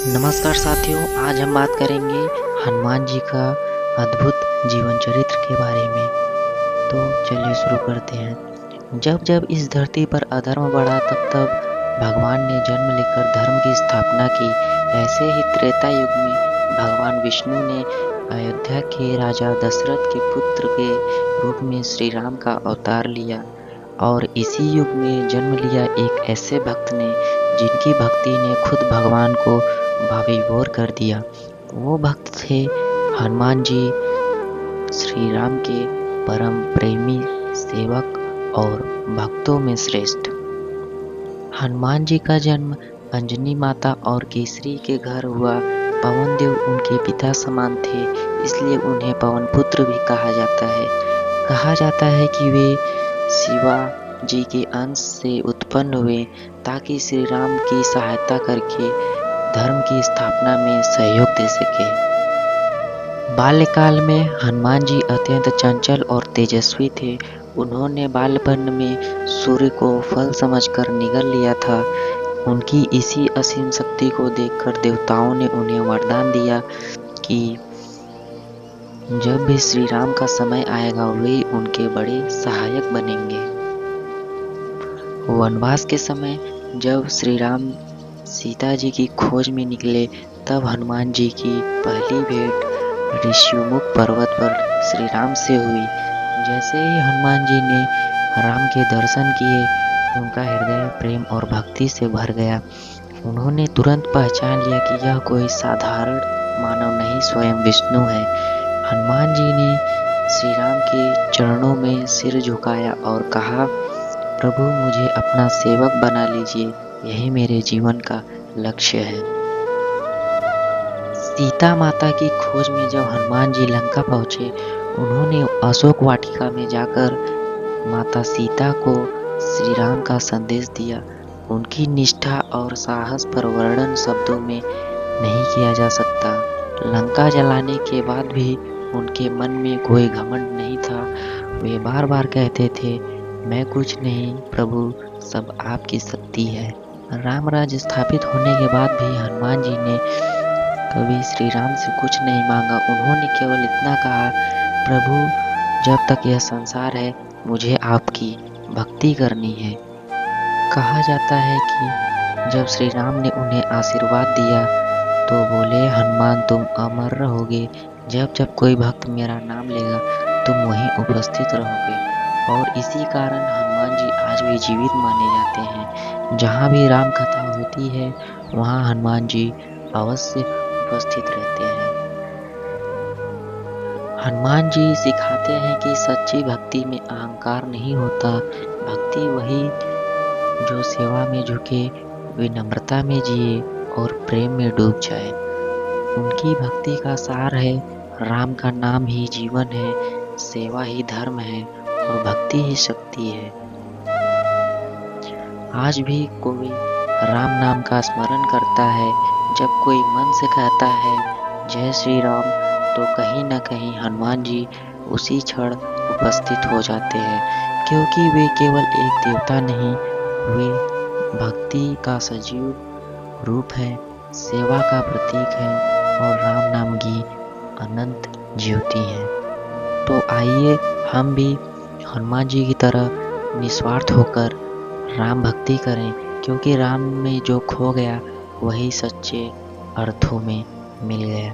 नमस्कार साथियों, आज हम बात करेंगे हनुमान जी का अद्भुत जीवन चरित्र के बारे में। तो चलिए शुरू करते हैं। जब जब इस धरती पर अधर्म बढ़ा तब भगवान ने जन्म लेकर धर्म की स्थापना की। ऐसे ही त्रेता युग में भगवान विष्णु ने अयोध्या के राजा दशरथ के पुत्र के रूप में श्री राम का अवतार लिया और इसी युग में जन्म लिया एक ऐसे भक्त ने जिनकी भक्ति ने खुद भगवान को भाविभोर कर दिया। वो भक्त थे हनुमान जी, श्री राम के परम प्रेमी सेवक और भक्तों में श्रेष्ठ। हनुमान जी का जन्म अंजनी माता और केसरी के घर हुआ। पवन देव उनके पिता समान थे, इसलिए उन्हें पवन पुत्र भी कहा जाता है। कहा जाता है कि वे शिवा जी के अंश से उत्पन्न हुए ताकि श्री राम की सहायता करके धर्म की स्थापना में सहयोग दे सके। बाल्यकाल में हनुमान जी अत्यंत चंचल और तेजस्वी थे। उन्होंने बाल्यपन में सूर्य को फल समझकर निगल लिया था। उनकी इसी असीम शक्ति को देखकर देवताओं ने उन्हें वरदान दिया कि जब भी श्री राम का समय आएगा वे उनके बड़े सहायक बनेंगे। वनवास के समय जब श्री राम सीता जी की खोज में निकले तब हनुमान जी की पहली भेंट ऋषिमुख पर्वत पर श्री राम से हुई। जैसे ही हनुमान जी ने राम के दर्शन किए, उनका हृदय प्रेम और भक्ति से भर गया। उन्होंने तुरंत पहचान लिया कि यह कोई साधारण मानव नहीं, स्वयं विष्णु है। हनुमान जी ने श्री राम के चरणों में सिर झुकाया और कहा, प्रभु मुझे अपना सेवक बना लीजिए, यही मेरे जीवन का लक्ष्य है। सीता माता की खोज में जब हनुमान जी लंका पहुंचे, उन्होंने अशोक वाटिका में जाकर माता सीता को श्री राम का संदेश दिया। उनकी निष्ठा और साहस पर वर्णन शब्दों में नहीं किया जा सकता। लंका जलाने के बाद भी उनके मन में कोई घमंड नहीं था। वे बार बार कहते थे, मैं कुछ नहीं प्रभु, सब आपकी शक्ति है। राम राज्य स्थापित होने के बाद भी हनुमान जी ने कभी श्री राम से कुछ नहीं मांगा। उन्होंने केवल इतना कहा, प्रभु जब तक यह संसार है मुझे आपकी भक्ति करनी है। कहा जाता है कि जब श्री राम ने उन्हें आशीर्वाद दिया तो बोले, हनुमान तुम अमर रहोगे। जब जब कोई भक्त मेरा नाम लेगा तुम वहीं उपस्थित रहोगे। और इसी कारण हनुमान जी आज भी जीवित माने जाते हैं। जहाँ भी राम कथा होती है वहाँ हनुमान जी अवश्य उपस्थित रहते हैं। हनुमान जी सिखाते हैं कि सच्ची भक्ति में अहंकार नहीं होता। भक्ति वही जो सेवा में झुके, विनम्रता में जिए और प्रेम में डूब जाए। उनकी भक्ति का सार है, राम का नाम ही जीवन है, सेवा ही धर्म है और भक्ति ही शक्ति है। आज भी कोई राम नाम का स्मरण करता है, जब कोई मन से कहता है जय श्री राम, तो कहीं न कहीं हनुमान जी उसी क्षण उपस्थित हो जाते हैं। क्योंकि वे केवल एक देवता नहीं, वे भक्ति का सजीव रूप है, सेवा का प्रतीक है और राम नाम की अनंत ज्योति है। तो आइए हम भी हनुमान जी की तरह निस्वार्थ होकर राम भक्ति करें, क्योंकि राम में जो खो गया वही सच्चे अर्थों में मिल गया।